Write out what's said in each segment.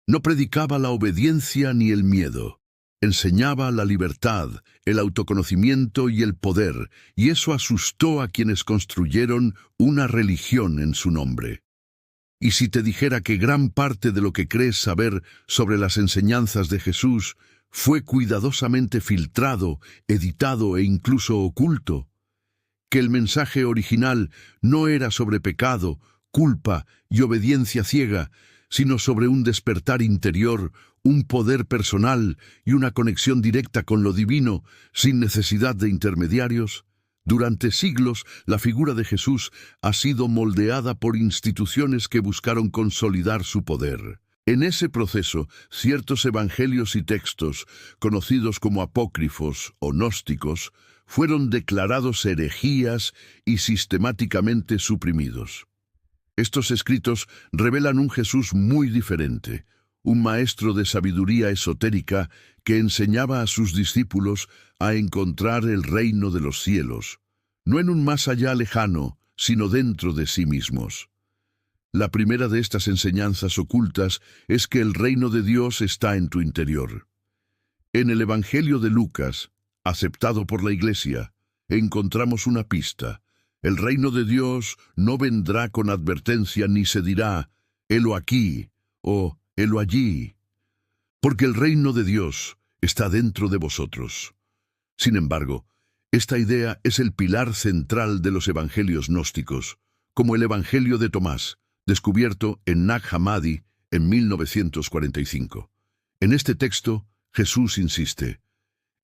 No predicaba la obediencia ni el miedo. Enseñaba la libertad, el autoconocimiento y el poder, y eso asustó a quienes construyeron una religión en su nombre. Y si te dijera que gran parte de lo que crees saber sobre las enseñanzas de Jesús fue cuidadosamente filtrado, editado e incluso oculto, que el mensaje original no era sobre pecado, culpa y obediencia ciega, sino sobre un despertar interior, un poder personal y una conexión directa con lo divino, sin necesidad de intermediarios. Durante siglos, la figura de Jesús ha sido moldeada por instituciones que buscaron consolidar su poder. En ese proceso, ciertos evangelios y textos, conocidos como apócrifos o gnósticos, fueron declarados herejías y sistemáticamente suprimidos. Estos escritos revelan un Jesús muy diferente, un maestro de sabiduría esotérica que enseñaba a sus discípulos a encontrar el reino de los cielos, no en un más allá lejano, sino dentro de sí mismos. La primera de estas enseñanzas ocultas es que el reino de Dios está en tu interior. En el Evangelio de Lucas, aceptado por la Iglesia, encontramos una pista. El reino de Dios no vendrá con advertencia ni se dirá, helo aquí o helo allí, porque el reino de Dios está dentro de vosotros. Sin embargo, esta idea es el pilar central de los evangelios gnósticos, como el Evangelio de Tomás, descubierto en Nag Hammadi en 1945. En este texto, Jesús insiste,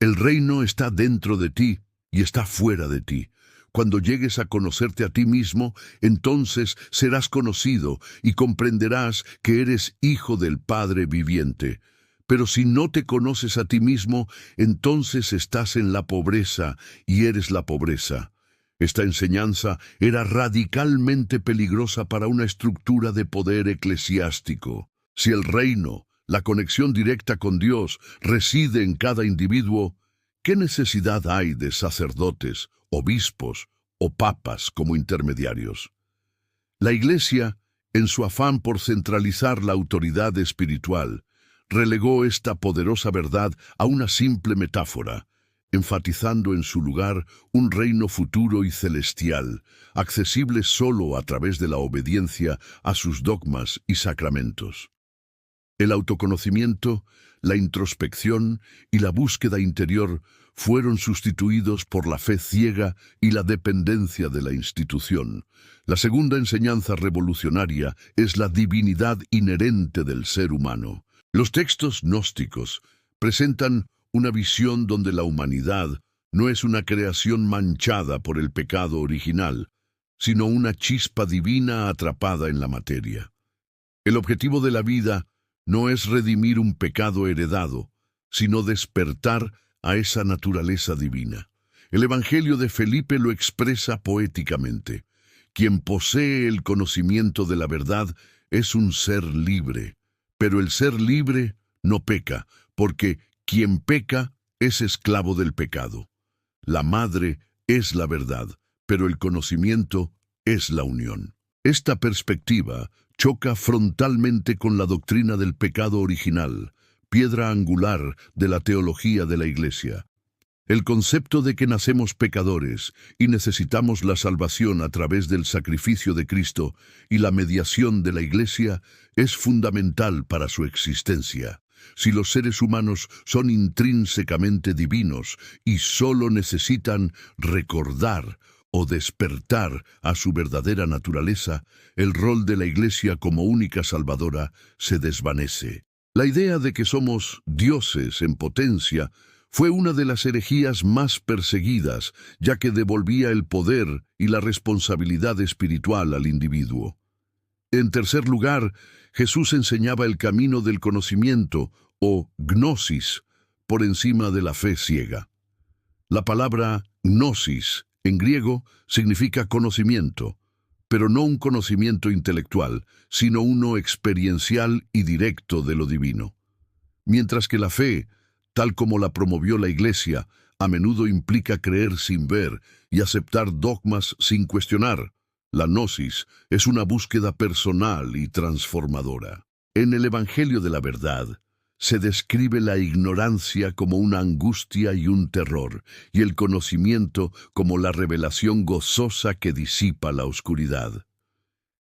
el reino está dentro de ti y está fuera de ti. Cuando llegues a conocerte a ti mismo, entonces serás conocido y comprenderás que eres hijo del Padre viviente. Pero si no te conoces a ti mismo, entonces estás en la pobreza y eres la pobreza. Esta enseñanza era radicalmente peligrosa para una estructura de poder eclesiástico. Si el reino, la conexión directa con Dios, reside en cada individuo, ¿qué necesidad hay de sacerdotes, obispos o papas como intermediarios? La Iglesia, en su afán por centralizar la autoridad espiritual, relegó esta poderosa verdad a una simple metáfora, enfatizando en su lugar un reino futuro y celestial, accesible solo a través de la obediencia a sus dogmas y sacramentos. El autoconocimiento, la introspección y la búsqueda interior fueron sustituidos por la fe ciega y la dependencia de la institución. La segunda enseñanza revolucionaria es la divinidad inherente del ser humano. Los textos gnósticos presentan una visión donde la humanidad no es una creación manchada por el pecado original, sino una chispa divina atrapada en la materia. El objetivo de la vida no es redimir un pecado heredado, sino despertar a esa naturaleza divina. El Evangelio de Felipe lo expresa poéticamente. Quien posee el conocimiento de la verdad es un ser libre, pero el ser libre no peca, porque quien peca es esclavo del pecado. La madre es la verdad, pero el conocimiento es la unión. Esta perspectiva choca frontalmente con la doctrina del pecado original, piedra angular de la teología de la Iglesia. El concepto de que nacemos pecadores y necesitamos la salvación a través del sacrificio de Cristo y la mediación de la Iglesia es fundamental para su existencia. Si los seres humanos son intrínsecamente divinos y solo necesitan recordar o despertar a su verdadera naturaleza, el rol de la Iglesia como única salvadora se desvanece. La idea de que somos dioses en potencia fue una de las herejías más perseguidas, ya que devolvía el poder y la responsabilidad espiritual al individuo. En tercer lugar, Jesús enseñaba el camino del conocimiento, o gnosis, por encima de la fe ciega. La palabra gnosis, en griego, significa conocimiento, pero no un conocimiento intelectual, sino uno experiencial y directo de lo divino. Mientras que la fe, tal como la promovió la Iglesia, a menudo implica creer sin ver y aceptar dogmas sin cuestionar. La gnosis es una búsqueda personal y transformadora. En el Evangelio de la Verdad se describe la ignorancia como una angustia y un terror, y el conocimiento como la revelación gozosa que disipa la oscuridad.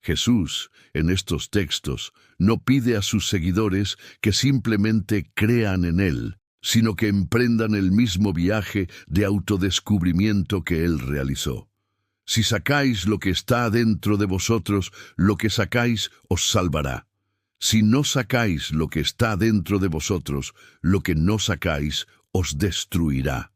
Jesús, en estos textos, no pide a sus seguidores que simplemente crean en Él, sino que emprendan el mismo viaje de autodescubrimiento que Él realizó. Si sacáis lo que está dentro de vosotros, lo que sacáis os salvará. Si no sacáis lo que está dentro de vosotros, lo que no sacáis os destruirá.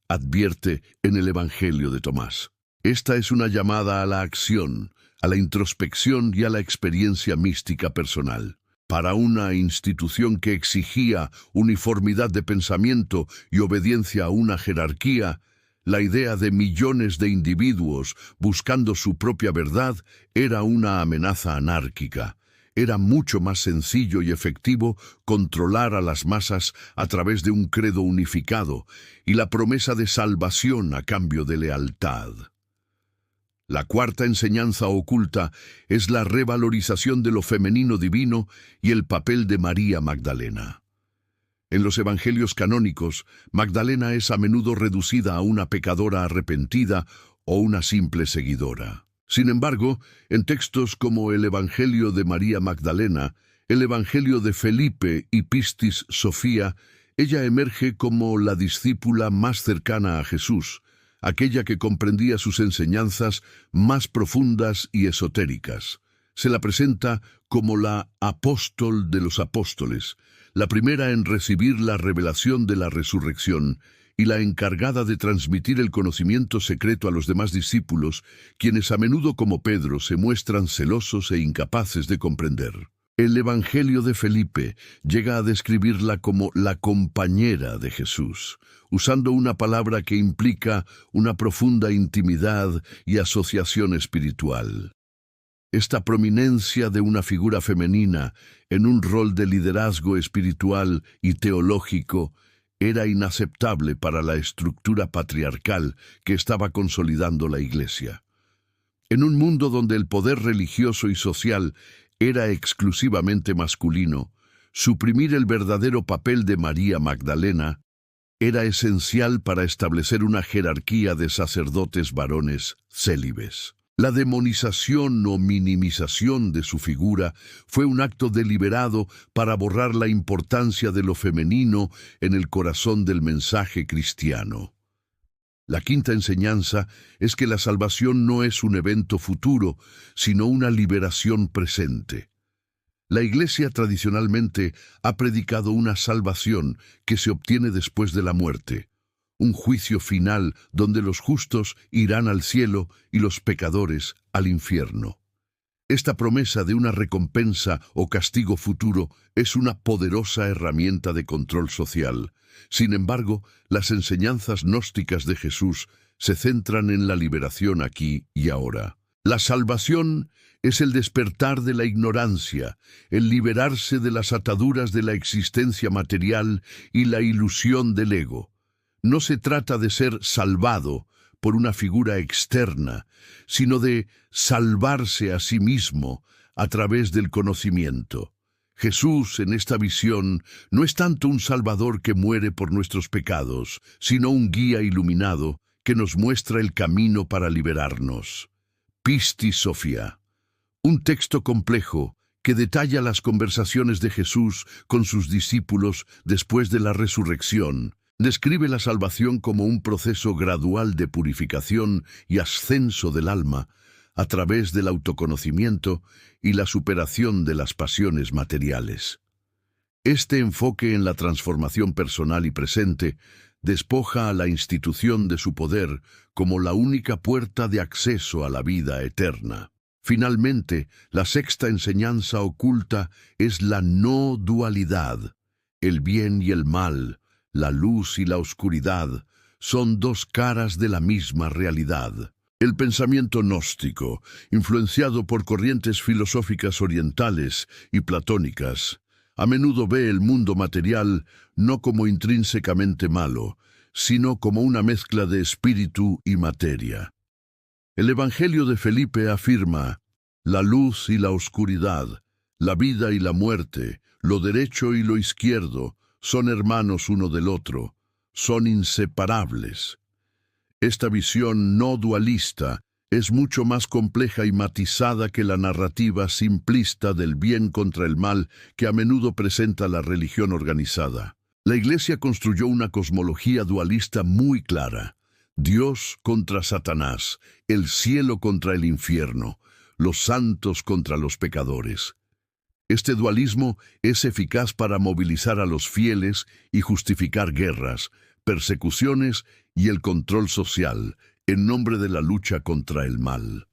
Advierte en el Evangelio de Tomás. Esta es una llamada a la acción, a la introspección y a la experiencia mística personal. Para una institución que exigía uniformidad de pensamiento y obediencia a una jerarquía, la idea de millones de individuos buscando su propia verdad era una amenaza anárquica. Era mucho más sencillo y efectivo controlar a las masas a través de un credo unificado y la promesa de salvación a cambio de lealtad. La cuarta enseñanza oculta es la revalorización de lo femenino divino y el papel de María Magdalena. En los evangelios canónicos, Magdalena es a menudo reducida a una pecadora arrepentida o una simple seguidora. Sin embargo, en textos como el Evangelio de María Magdalena, el Evangelio de Felipe y Pistis Sofía, ella emerge como la discípula más cercana a Jesús, aquella que comprendía sus enseñanzas más profundas y esotéricas. Se la presenta como la apóstol de los apóstoles, la primera en recibir la revelación de la resurrección y la encargada de transmitir el conocimiento secreto a los demás discípulos, quienes a menudo como Pedro se muestran celosos e incapaces de comprender. El Evangelio de Felipe llega a describirla como la compañera de Jesús, usando una palabra que implica una profunda intimidad y asociación espiritual. Esta prominencia de una figura femenina en un rol de liderazgo espiritual y teológico era inaceptable para la estructura patriarcal que estaba consolidando la Iglesia. En un mundo donde el poder religioso y social era exclusivamente masculino, suprimir el verdadero papel de María Magdalena era esencial para establecer una jerarquía de sacerdotes varones célibes. La demonización o minimización de su figura fue un acto deliberado para borrar la importancia de lo femenino en el corazón del mensaje cristiano. La quinta enseñanza es que la salvación no es un evento futuro, sino una liberación presente. La Iglesia tradicionalmente ha predicado una salvación que se obtiene después de la muerte, un juicio final donde los justos irán al cielo y los pecadores al infierno. Esta promesa de una recompensa o castigo futuro es una poderosa herramienta de control social. Sin embargo, las enseñanzas gnósticas de Jesús se centran en la liberación aquí y ahora. La salvación es el despertar de la ignorancia, el liberarse de las ataduras de la existencia material y la ilusión del ego. No se trata de ser salvado por una figura externa, sino de salvarse a sí mismo a través del conocimiento. Jesús, en esta visión, no es tanto un Salvador que muere por nuestros pecados, sino un guía iluminado que nos muestra el camino para liberarnos. Pistis Sophia, un texto complejo que detalla las conversaciones de Jesús con sus discípulos después de la resurrección. Describe la salvación como un proceso gradual de purificación y ascenso del alma a través del autoconocimiento y la superación de las pasiones materiales. Este enfoque en la transformación personal y presente despoja a la institución de su poder como la única puerta de acceso a la vida eterna. Finalmente, la sexta enseñanza oculta es la no dualidad. El bien y el mal, la luz y la oscuridad son dos caras de la misma realidad. El pensamiento gnóstico, influenciado por corrientes filosóficas orientales y platónicas, a menudo ve el mundo material no como intrínsecamente malo, sino como una mezcla de espíritu y materia. El Evangelio de Felipe afirma: la luz y la oscuridad, La vida y la muerte, lo derecho y lo izquierdo, son hermanos uno del otro, son inseparables. Esta visión no dualista es mucho más compleja y matizada que la narrativa simplista del bien contra el mal que a menudo presenta la religión organizada. La Iglesia construyó una cosmología dualista muy clara: Dios contra Satanás, el cielo contra el infierno, los santos contra los pecadores. Este dualismo es eficaz para movilizar a los fieles y justificar guerras, persecuciones y el control social en nombre de la lucha contra el mal.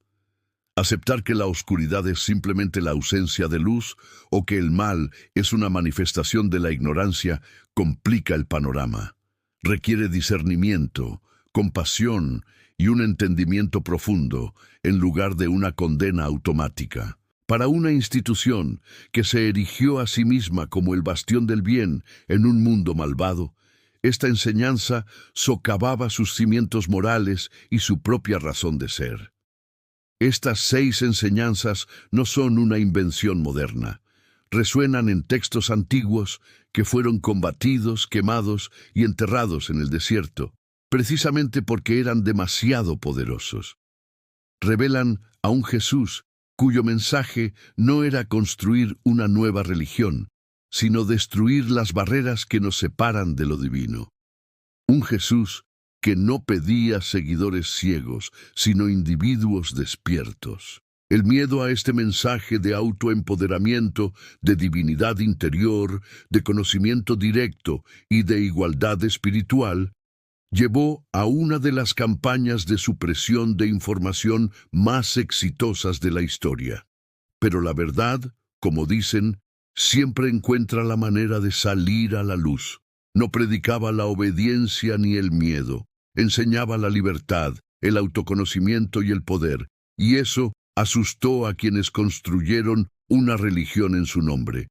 Aceptar que la oscuridad es simplemente la ausencia de luz o que el mal es una manifestación de la ignorancia complica el panorama. Requiere discernimiento, compasión y un entendimiento profundo en lugar de una condena automática. Para una institución que se erigió a sí misma como el bastión del bien en un mundo malvado, esta enseñanza socavaba sus cimientos morales y su propia razón de ser. Estas 6 enseñanzas no son una invención moderna. Resuenan en textos antiguos que fueron combatidos, quemados y enterrados en el desierto, precisamente porque eran demasiado poderosos. Revelan a un Jesús cuyo mensaje no era construir una nueva religión, sino destruir las barreras que nos separan de lo divino. Un Jesús que no pedía seguidores ciegos, sino individuos despiertos. El miedo a este mensaje de autoempoderamiento, de divinidad interior, de conocimiento directo y de igualdad espiritual, llevó a una de las campañas de supresión de información más exitosas de la historia. Pero la verdad, como dicen, siempre encuentra la manera de salir a la luz. No predicaba la obediencia ni el miedo, enseñaba la libertad, el autoconocimiento y el poder, y eso asustó a quienes construyeron una religión en su nombre.